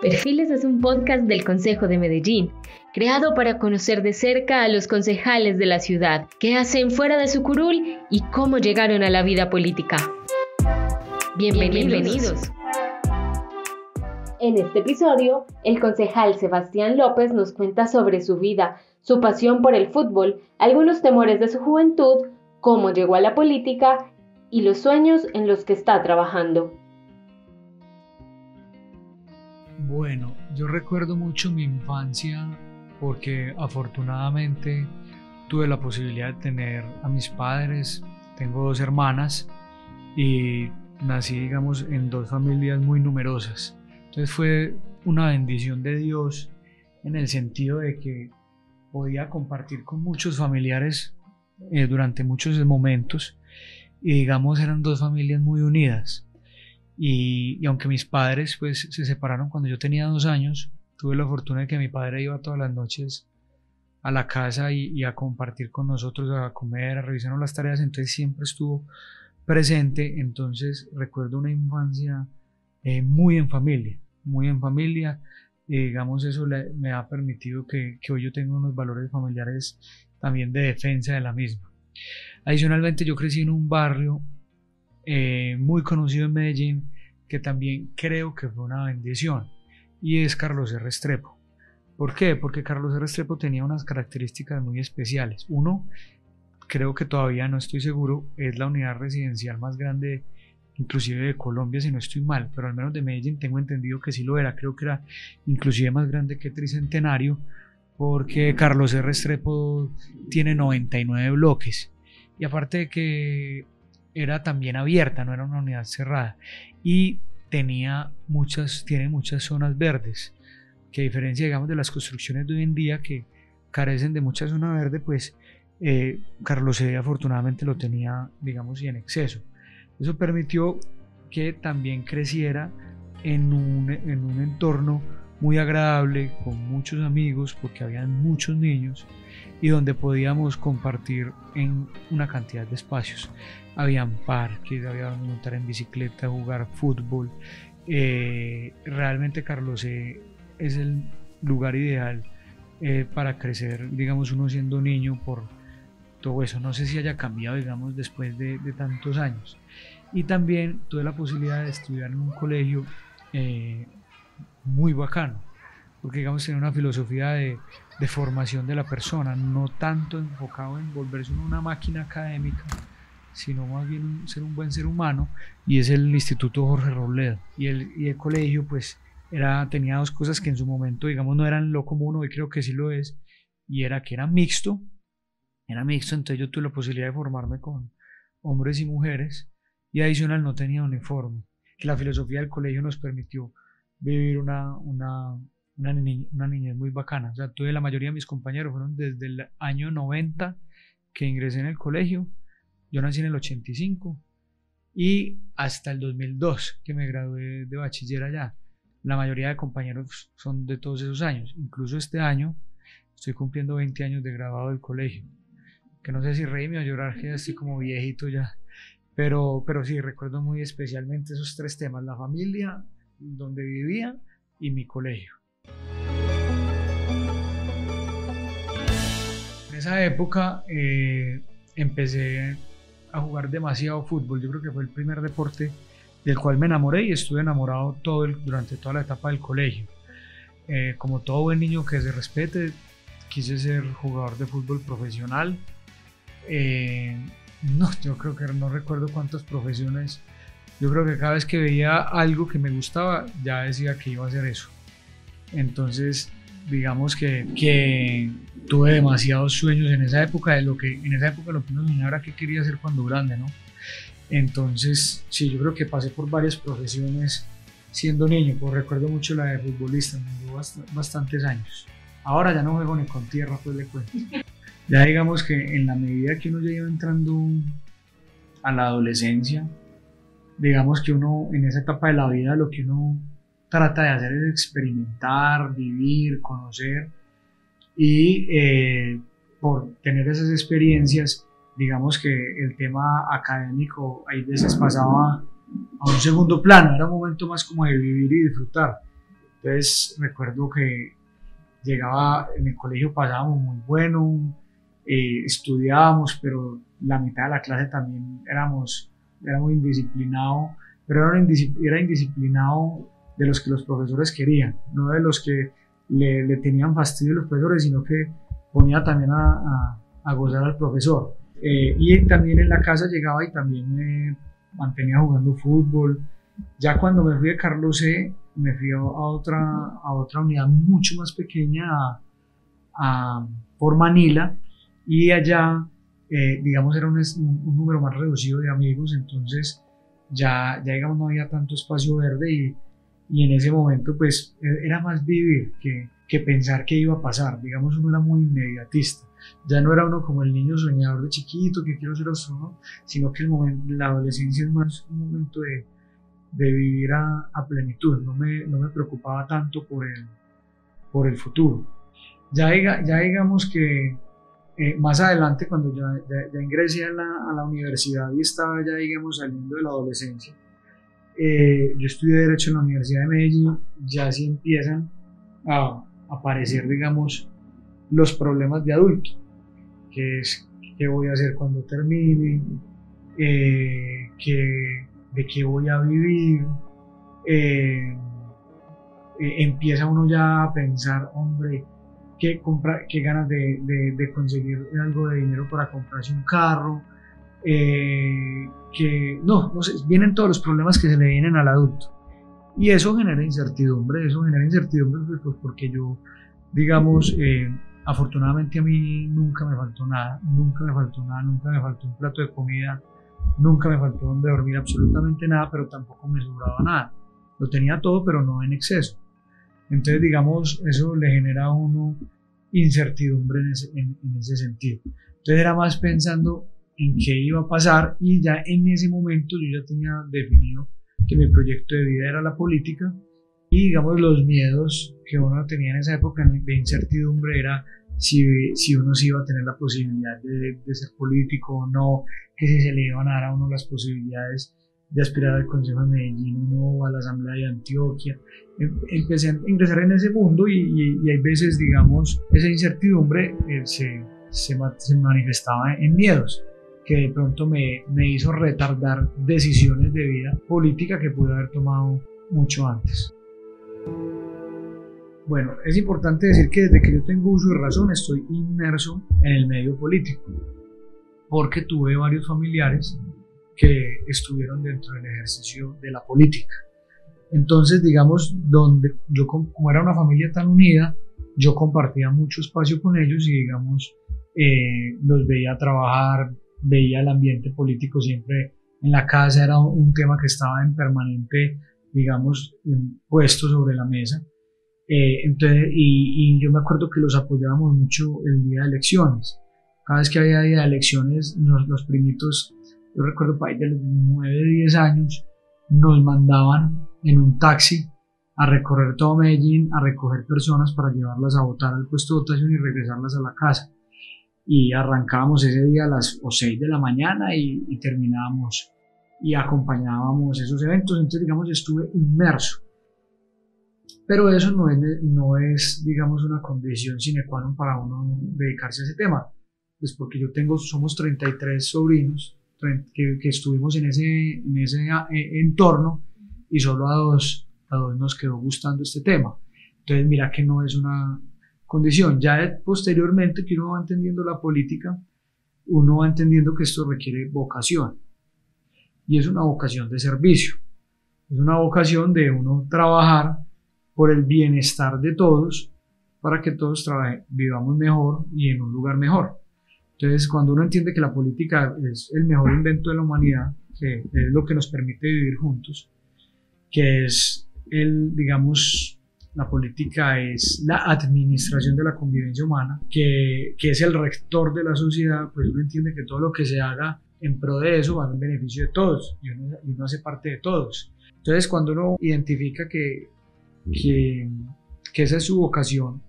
Perfiles es un podcast del Concejo de Medellín, creado para conocer de cerca a los concejales de la ciudad, qué hacen fuera de su curul y cómo llegaron a la vida política. Bienvenidos. En este episodio, el concejal Sebastián López nos cuenta sobre su vida, su pasión por el fútbol, algunos temores de su juventud, cómo llegó a la política y los sueños en los que está trabajando. Bueno, yo recuerdo mucho mi infancia porque afortunadamente tuve la posibilidad de tener a mis padres. Tengo 2 hermanas y nací, digamos, en 2 familias muy numerosas. Entonces fue una bendición de Dios en el sentido de que podía compartir con muchos familiares durante muchos momentos y, digamos, eran 2 familias muy unidas. Y aunque mis padres pues se separaron cuando yo tenía 2 años, tuve la fortuna de que mi padre iba todas las noches a la casa y a compartir con nosotros, a comer, a revisarnos las tareas, entonces siempre estuvo presente. Entonces recuerdo una infancia muy en familia, digamos, eso me ha permitido que hoy yo tenga unos valores familiares también de defensa de la misma. Adicionalmente, yo crecí en un barrio muy conocido en Medellín, que también creo que fue una bendición, y es Carlos R. Restrepo. ¿Por qué? Porque Carlos R. Restrepo tenía unas características muy especiales. Uno, creo que todavía no estoy seguro, es la unidad residencial más grande inclusive de Colombia, si no estoy mal, pero al menos de Medellín tengo entendido que sí lo era. Creo que era inclusive más grande que Tricentenario, porque Carlos R. Restrepo tiene 99 bloques, y aparte de que era también abierta, no era una unidad cerrada, y tiene muchas zonas verdes, que a diferencia, digamos, de las construcciones de hoy en día que carecen de mucha zona verde, pues Carlos E. afortunadamente lo tenía, digamos, y en exceso. Eso permitió que también creciera en un entorno muy agradable, con muchos amigos, porque habían muchos niños y donde podíamos compartir en una cantidad de espacios. Habían parques, había montar en bicicleta, jugar fútbol. Realmente Carlos es el lugar ideal para crecer, digamos, uno siendo niño, por todo eso. No sé si haya cambiado, digamos, después de tantos años. Y también tuve la posibilidad de estudiar en un colegio muy bacano, porque, digamos, tiene una filosofía de formación de la persona, no tanto enfocado en volverse una máquina académica, sino más bien ser un buen ser humano, y es el Instituto Jorge Robledo. Y el colegio pues tenía 2 cosas que en su momento, digamos, no eran lo común, hoy creo que sí lo es, y era que era mixto, entonces yo tuve la posibilidad de formarme con hombres y mujeres, y adicional no tenía uniforme, que la filosofía del colegio nos permitió vivir una niñez muy bacana. O sea, tuve, la mayoría de mis compañeros fueron desde el año 90 que ingresé en el colegio. Yo nací en el 85 y hasta el 2002 que me gradué de bachiller allá. La mayoría de compañeros son de todos esos años. Incluso este año estoy cumpliendo 20 años de graduado del colegio, que no sé si reírme o llorar, que ya estoy como viejito ya, pero sí, recuerdo muy especialmente esos 3 temas: la familia, donde vivía, y mi colegio. En esa época empecé a jugar demasiado fútbol. Yo creo que fue el primer deporte del cual me enamoré, y estuve enamorado durante toda la etapa del colegio. Como todo buen niño que se respete, quise ser jugador de fútbol profesional. Yo creo que no recuerdo cuántas profesiones. Yo creo que cada vez que veía algo que me gustaba, ya decía que iba a hacer eso. Entonces, digamos que tuve demasiados sueños en esa época. En esa época lo que uno soñaba era qué quería hacer cuando grande, ¿no? Entonces, sí, yo creo que pasé por varias profesiones siendo niño. Pues recuerdo mucho la de futbolista, me duró bastantes años. Ahora ya no juego ni con tierra, pues le cuento. Ya digamos que en la medida que uno ya iba entrando a la adolescencia, digamos que uno en esa etapa de la vida lo que uno trata de hacer es experimentar, vivir, conocer, y por tener esas experiencias, digamos que el tema académico hay veces pasaba a un segundo plano, era un momento más como de vivir y disfrutar. Entonces recuerdo que llegaba, en el colegio pasábamos muy bueno, estudiábamos, pero la mitad de la clase también éramos indisciplinados, pero era indisciplinado de los que los profesores querían, no de los que le tenían fastidio a los profesores, sino que ponía también a gozar al profesor. Y también en la casa llegaba y también me mantenía jugando fútbol. Ya cuando me fui de Carlos C, me fui a otra unidad mucho más pequeña, por Manila, y allá, digamos, era un número más reducido de amigos, entonces ya digamos, no había tanto espacio verde y en ese momento pues era más vivir que pensar qué iba a pasar. Digamos, uno era muy inmediatista, ya no era uno como el niño soñador de chiquito que quiero ser astronauta, sino que la adolescencia es más un momento de vivir a plenitud. No me preocupaba tanto por el futuro. Ya digamos que más adelante, cuando ya ingresé a la universidad y estaba ya, digamos, saliendo de la adolescencia, yo estudié Derecho en la Universidad de Medellín. Ya sí empiezan a aparecer, digamos, los problemas de adulto, que es qué voy a hacer cuando termine, de qué voy a vivir. Empieza uno ya a pensar, hombre, qué ganas de conseguir algo de dinero para comprarse un carro, no sé, vienen todos los problemas que se le vienen al adulto, y eso genera incertidumbre, pues porque yo, digamos, afortunadamente a mí nunca me faltó nada, nunca me faltó un plato de comida, nunca me faltó donde dormir, absolutamente nada, pero tampoco me sobraba nada, lo tenía todo, pero no en exceso. Entonces, digamos, eso le genera a uno incertidumbre en ese sentido. Entonces era más pensando en qué iba a pasar, y ya en ese momento yo ya tenía definido que mi proyecto de vida era la política, y digamos los miedos que uno tenía en esa época de incertidumbre era si uno sí iba a tener la posibilidad de ser político o no, que si se le iban a dar a uno las posibilidades de aspirar al Consejo de Medellín o a la Asamblea de Antioquia. Empecé a ingresar en ese mundo y hay veces, digamos, esa incertidumbre se manifestaba en miedos, que de pronto me hizo retardar decisiones de vida política que pude haber tomado mucho antes. Bueno, es importante decir que desde que yo tengo uso de razón estoy inmerso en el medio político, porque tuve varios familiares que estuvieron dentro del ejercicio de la política. Entonces, digamos, donde yo, como era una familia tan unida, yo compartía mucho espacio con ellos y, digamos, los veía trabajar, veía el ambiente político siempre en la casa, era un tema que estaba en permanente, digamos, puesto sobre la mesa. Entonces, y yo me acuerdo que los apoyábamos mucho el día de elecciones. Cada vez que había día de elecciones, los primitos, yo recuerdo para ahí de los 9, 10 años, nos mandaban en un taxi a recorrer todo Medellín, a recoger personas para llevarlas a votar al puesto de votación y regresarlas a la casa. Y arrancábamos ese día a las 6 de la mañana y terminábamos y acompañábamos esos eventos. Entonces, digamos, estuve inmerso. Pero eso no es, digamos, una condición sine qua non para uno dedicarse a ese tema. Pues porque somos 33 sobrinos que estuvimos en ese entorno, y solo a dos nos quedó gustando este tema. Entonces, mira que no es una condición. Ya posteriormente, que uno va entendiendo la política, uno va entendiendo que esto requiere vocación, y es una vocación de servicio, es una vocación de uno trabajar por el bienestar de todos, para que todos vivamos mejor y en un lugar mejor. Entonces, cuando uno entiende que la política es el mejor invento de la humanidad, que es lo que nos permite vivir juntos, que es digamos, la política es la administración de la convivencia humana, que es el rector de la sociedad, pues uno entiende que todo lo que se haga en pro de eso va en beneficio de todos, y uno hace parte de todos. Entonces, cuando uno identifica que esa es su vocación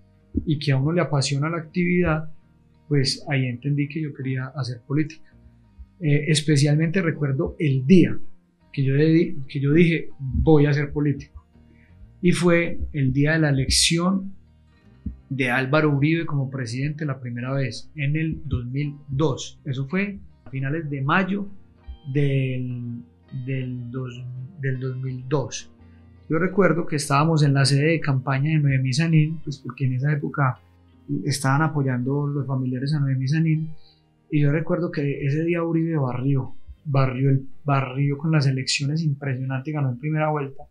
y que a uno le apasiona la actividad, pues ahí entendí que yo quería hacer política. Especialmente recuerdo el día que yo dije voy a ser político. y fue el día de la elección de Álvaro Uribe como presidente la primera vez, en el 2002. Eso fue a finales de mayo del 2002. Yo recuerdo que estábamos en la sede de campaña de Noemí Sanín, pues porque en esa época estaban apoyando los familiares a Noemí Sanín, y yo recuerdo que ese día Uribe barrió con las elecciones impresionante, ganó en primera vuelta.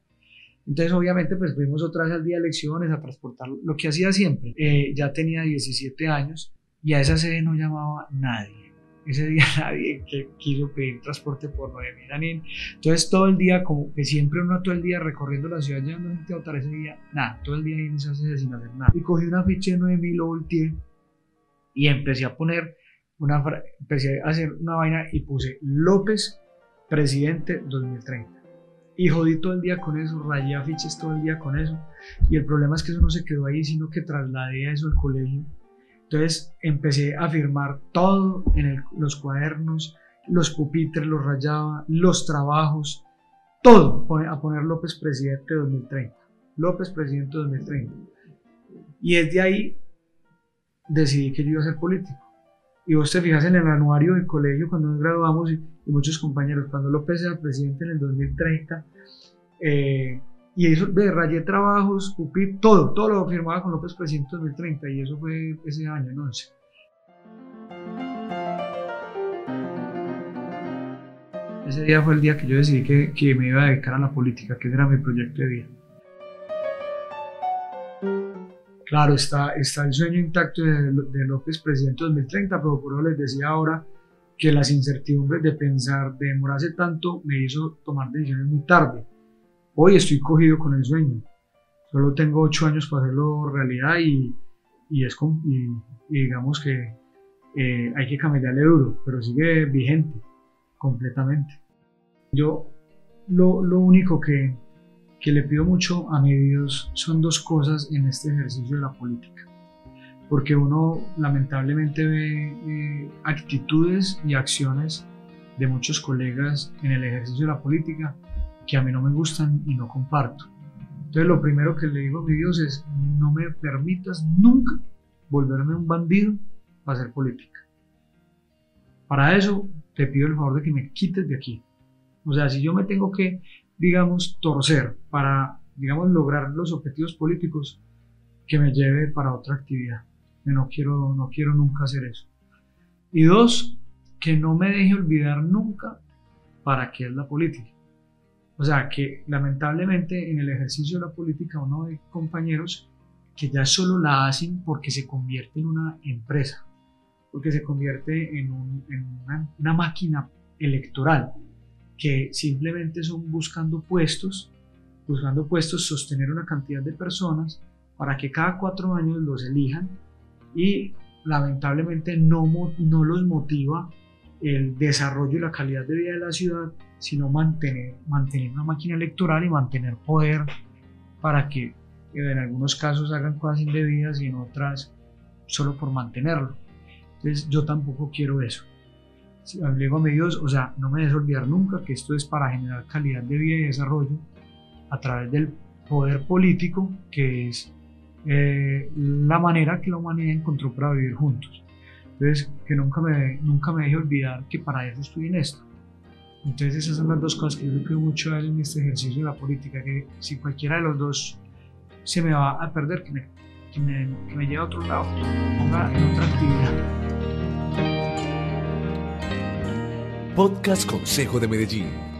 Entonces obviamente pues fuimos otra vez al día de elecciones a transportar lo que hacía siempre. Ya tenía 17 años y a esa sede no llamaba nadie. Ese día nadie que quiso pedir transporte por Noemí Sanín. Entonces todo el día, como que siempre uno todo el día recorriendo la ciudad llevando gente a votar, ese día nada, todo el día ahí en esa sede sin hacer nada. Y cogí un afiche de Noemí, lo volteé y empecé a hacer una vaina y puse López presidente 2030. Y jodí todo el día con eso, rayé afiches todo el día con eso. Y el problema es que eso no se quedó ahí, sino que trasladé a eso al colegio. Entonces empecé a firmar todo en los cuadernos, los pupitres, los rayaba, los trabajos, todo, a poner López presidente 2030. López presidente 2030. Y desde ahí decidí que yo iba a ser político. Y vos te fijas en el anuario del colegio cuando nos graduamos y muchos compañeros, cuando López sea presidente en el 2030, y eso de rayé trabajos, pupitre, todo lo firmaba con López presidente 2030, y eso fue ese año, no sé. Ese día fue el día que yo decidí que me iba a dedicar a la política, que ese era mi proyecto de vida. Claro, está el sueño intacto de López presidente 2030, pero por eso les decía ahora que las incertidumbres de pensar, de demorarse tanto, me hizo tomar decisiones muy tarde. Hoy estoy cogido con el sueño, solo tengo 8 años para hacerlo realidad y digamos que hay que camellarle duro, pero sigue vigente completamente. Yo lo único que le pido mucho a mi Dios son 2 cosas en este ejercicio de la política, porque uno lamentablemente ve actitudes y acciones de muchos colegas en el ejercicio de la política que a mí no me gustan y no comparto. Entonces lo primero que le digo a mi Dios es: no me permitas nunca volverme un bandido para hacer política. Para eso te pido el favor de que me quites de aquí. O sea, si yo me tengo que, digamos, torcer para, digamos, lograr los objetivos políticos, que me lleve para otra actividad. No quiero nunca hacer eso. Y 2, que no me deje olvidar nunca para qué es la política. O sea, que lamentablemente en el ejercicio de la política uno ve compañeros que ya solo la hacen porque se convierte en una empresa, porque se convierte en una máquina electoral, que simplemente son buscando puestos, sostener una cantidad de personas para que cada 4 años los elijan, y lamentablemente no los motiva el desarrollo y la calidad de vida de la ciudad, sino mantener una máquina electoral y mantener poder para que en algunos casos hagan cosas indebidas y en otras solo por mantenerlo. Entonces yo tampoco quiero eso. Le digo a mi Dios, o sea, no me dejes olvidar nunca que esto es para generar calidad de vida y desarrollo a través del poder político, que es la manera que la humanidad encontró para vivir juntos. Entonces, que nunca me deje olvidar que para eso estoy en esto. Entonces esas son las 2 cosas que yo le pido mucho a él en este ejercicio de la política, que si cualquiera de los 2 se me va a perder, que me lleve a otro lado, ponga en otra actividad. Podcast Consejo de Medellín.